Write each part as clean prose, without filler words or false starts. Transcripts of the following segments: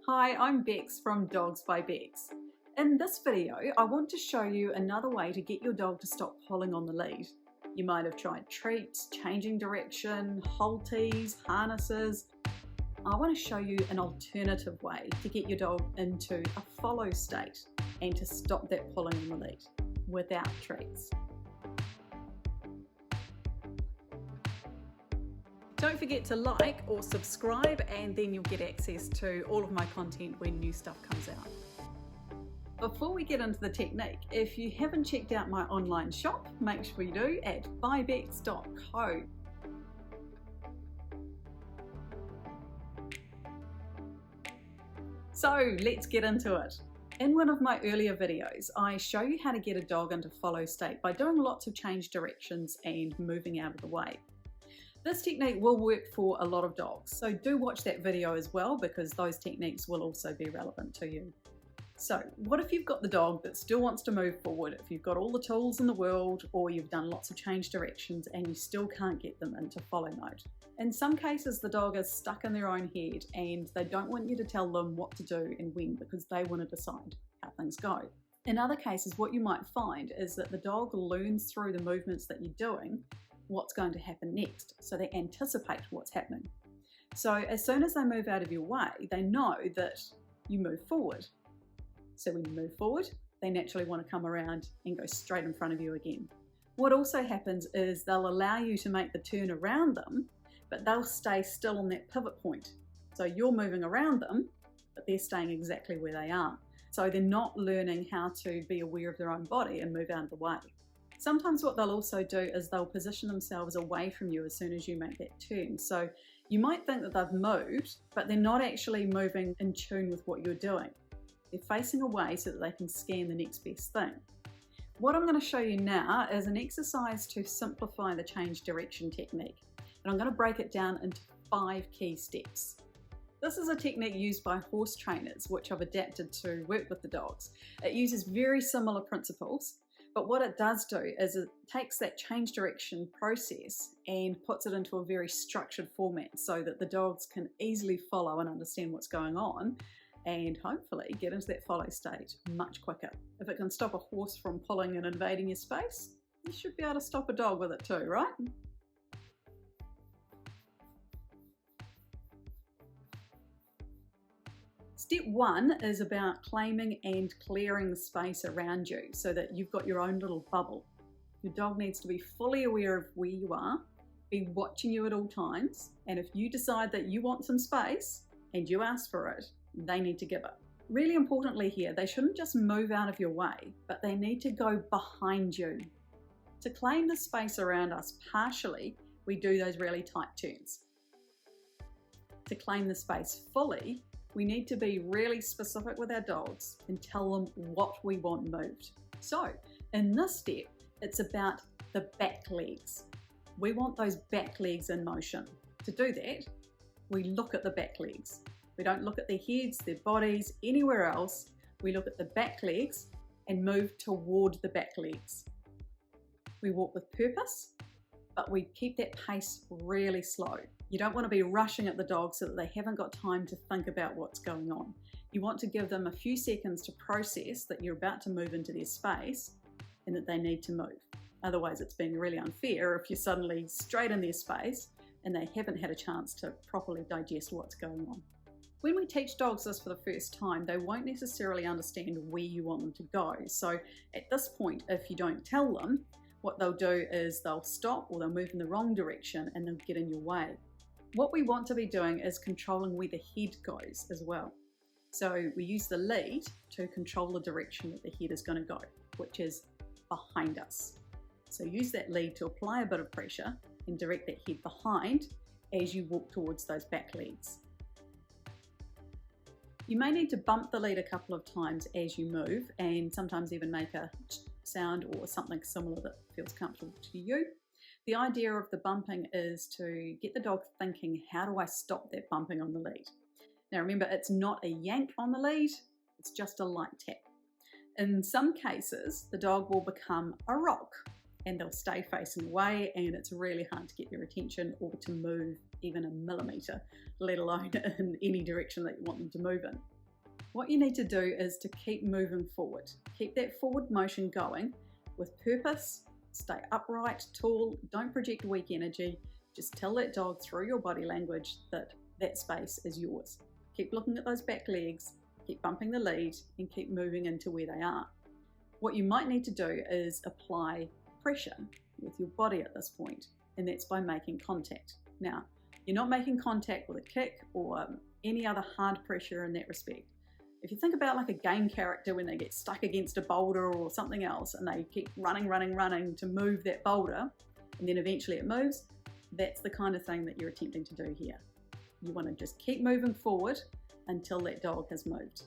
Hi, I'm Beks from Dogs by Beks. In this video, I want to show you another way to get your dog to stop pulling on the lead. You might have tried treats, changing direction, halties, harnesses. I want to show you an alternative way to get your dog into a follow state and to stop that pulling on the lead without treats. Don't forget to like or subscribe, and then you'll get access to all of my content when new stuff comes out. Before we get into the technique, if you haven't checked out my online shop, make sure you do at bybeks.co. So let's get into it. In one of my earlier videos, I show you how to get a dog into follow state by doing lots of change directions and moving out of the way. This technique will work for a lot of dogs, so do watch that video as well because those techniques will also be relevant to you. So what if you've got the dog that still wants to move forward, if you've got all the tools in the world or you've done lots of change directions and you still can't get them into follow mode? In some cases the dog is stuck in their own head and they don't want you to tell them what to do and when because they want to decide how things go. In other cases what you might find is that the dog learns through the movements that you're doing what's going to happen next, so they anticipate what's happening. So as soon as they move out of your way, they know that you move forward. So when you move forward, they naturally want to come around and go straight in front of you again. What also happens is they'll allow you to make the turn around them, but they'll stay still on that pivot point. So you're moving around them, but they're staying exactly where they are. So they're not learning how to be aware of their own body and move out of the way. Sometimes what they'll also do is they'll position themselves away from you as soon as you make that turn. So you might think that they've moved, but they're not actually moving in tune with what you're doing. They're facing away so that they can scan the next best thing. What I'm going to show you now is an exercise to simplify the change direction technique. And I'm going to break it down into 5 key steps. This is a technique used by horse trainers, which I've adapted to work with the dogs. It uses very similar principles. But what it does do is it takes that change direction process and puts it into a very structured format so that the dogs can easily follow and understand what's going on and hopefully get into that follow state much quicker. If it can stop a horse from pulling and invading your space, you should be able to stop a dog with it too, right? Step 1 is about claiming and clearing the space around you so that you've got your own little bubble. Your dog needs to be fully aware of where you are, be watching you at all times, and if you decide that you want some space and you ask for it, they need to give it. Really importantly here, they shouldn't just move out of your way, but they need to go behind you. To claim the space around us partially, we do those really tight turns. To claim the space fully, we need to be really specific with our dogs and tell them what we want moved. So in this step, it's about the back legs. We want those back legs in motion. To do that, we look at the back legs. We don't look at their heads, their bodies, anywhere else. We look at the back legs and move toward the back legs. We walk with purpose, but we keep that pace really slow. You don't want to be rushing at the dog so that they haven't got time to think about what's going on. You want to give them a few seconds to process that you're about to move into their space and that they need to move. Otherwise it's being really unfair if you're suddenly straight in their space and they haven't had a chance to properly digest what's going on. When we teach dogs this for the first time, they won't necessarily understand where you want them to go. So at this point, if you don't tell them, what they'll do is they'll stop or they'll move in the wrong direction and they'll get in your way. What we want to be doing is controlling where the head goes as well. So we use the lead to control the direction that the head is going to go, which is behind us. So use that lead to apply a bit of pressure and direct that head behind as you walk towards those back legs. You may need to bump the lead a couple of times as you move and sometimes even make a sound or something similar that feels comfortable to you. The idea of the bumping is to get the dog thinking, how do I stop that bumping on the lead? Now remember, it's not a yank on the lead, it's just a light tap. In some cases, the dog will become a rock and they'll stay facing away and it's really hard to get their attention or to move even a millimetre, let alone in any direction that you want them to move in. What you need to do is to keep moving forward. Keep that forward motion going with purpose. Stay upright, tall, don't project weak energy. Just tell that dog through your body language that that space is yours. Keep looking at those back legs, keep bumping the lead, and keep moving into where they are. What you might need to do is apply pressure with your body at this point, and that's by making contact. Now, you're not making contact with a kick or any other hard pressure in that respect. If you think about like a game character when they get stuck against a boulder or something else and they keep running to move that boulder, and then eventually it moves, that's the kind of thing that you're attempting to do here. You want to just keep moving forward until that dog has moved.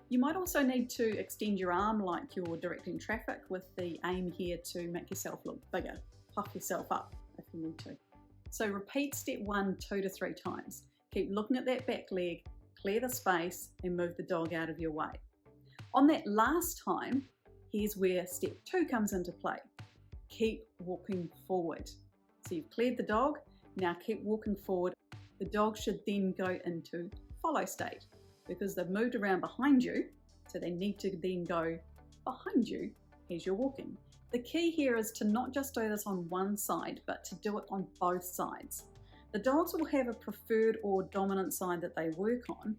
You might also need to extend your arm like you're directing traffic, with the aim here to make yourself look bigger. Puff yourself up if you need to. So repeat step 1 2 to 3 times. Keep looking at that back leg, clear the space, and move the dog out of your way. On that last time, here's where step 2 comes into play. Keep walking forward. So you've cleared the dog, now keep walking forward. The dog should then go into follow state because they've moved around behind you, so they need to then go behind you as you're walking. The key here is to not just do this on one side, but to do it on both sides. The dogs will have a preferred or dominant side that they work on,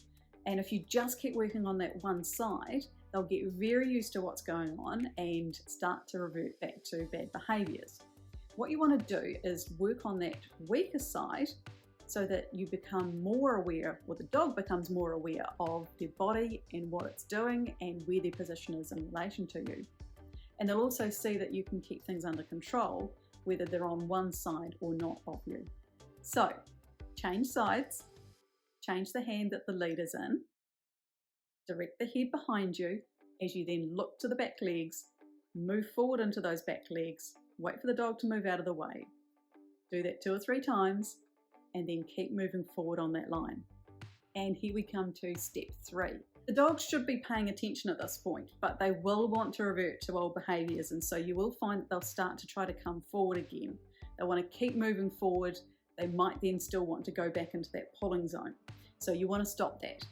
and if you just keep working on that one side, they'll get very used to what's going on and start to revert back to bad behaviours. What you want to do is work on that weaker side so that you become more aware, or the dog becomes more aware of their body and what it's doing and where their position is in relation to you. And they'll also see that you can keep things under control, whether they're on one side or not of you. So, change sides, change the hand that the lead is in, direct the head behind you as you then look to the back legs, move forward into those back legs, wait for the dog to move out of the way. Do that 2 or 3 times and then keep moving forward on that line. And here we come to step 3. The dogs should be paying attention at this point, but they will want to revert to old behaviours, and so you will find that they'll start to try to come forward again. They want to keep moving forward. They might then still want to go back into that pulling zone. So you want to stop that.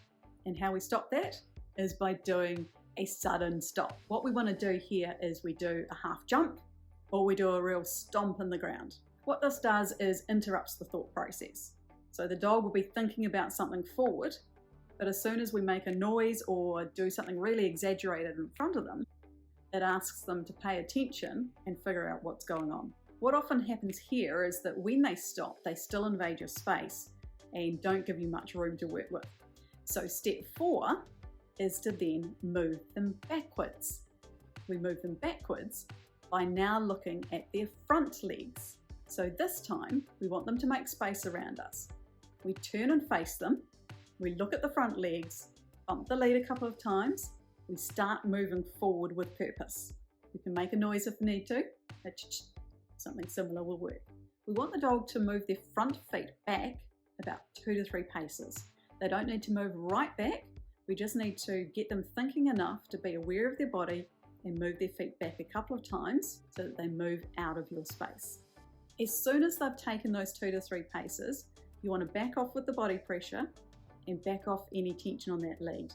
And how we stop that is by doing a sudden stop. What we want to do here is we do a half jump or we do a real stomp in the ground. What this does is interrupts the thought process. So the dog will be thinking about something forward, but as soon as we make a noise or do something really exaggerated in front of them, it asks them to pay attention and figure out what's going on. What often happens here is that when they stop, they still invade your space and don't give you much room to work with. So step 4 is to then move them backwards. We move them backwards by now looking at their front legs. So this time we want them to make space around us. We turn and face them. We look at the front legs, bump the lead a couple of times. We start moving forward with purpose. We can make a noise if we need to. Something similar will work. We want the dog to move their front feet back about 2 to 3 paces. They don't need to move right back. We just need to get them thinking enough to be aware of their body and move their feet back a couple of times so that they move out of your space. As soon as they've taken those 2 to 3 paces, you want to back off with the body pressure and back off any tension on that lead.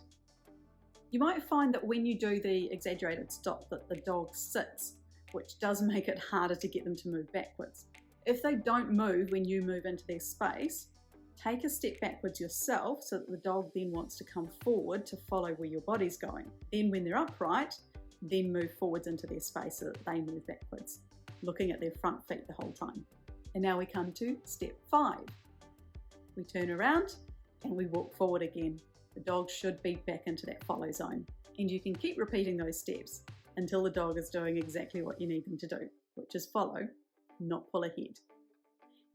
You might find that when you do the exaggerated stop that the dog sits, which does make it harder to get them to move backwards. If they don't move when you move into their space, take a step backwards yourself so that the dog then wants to come forward to follow where your body's going. Then when they're upright, then move forwards into their space so that they move backwards, looking at their front feet the whole time. And now we come to step 5. We turn around and we walk forward again. The dog should be back into that follow zone. And you can keep repeating those steps until the dog is doing exactly what you need them to do, which is follow, not pull ahead.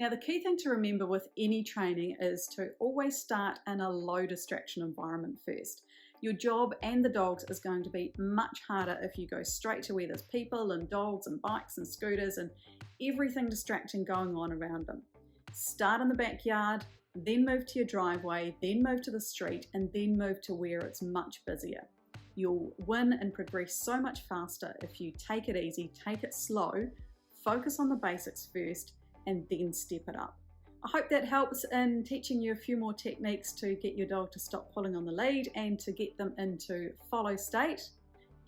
Now, the key thing to remember with any training is to always start in a low distraction environment first. Your job and the dogs is going to be much harder if you go straight to where there's people and dogs and bikes and scooters and everything distracting going on around them. Start in the backyard, then move to your driveway, then move to the street, and then move to where it's much busier. You'll win and progress so much faster if you take it easy, take it slow, focus on the basics first, and then step it up. I hope that helps in teaching you a few more techniques to get your dog to stop pulling on the lead and to get them into follow state.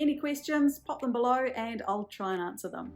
Any questions, pop them below and I'll try and answer them.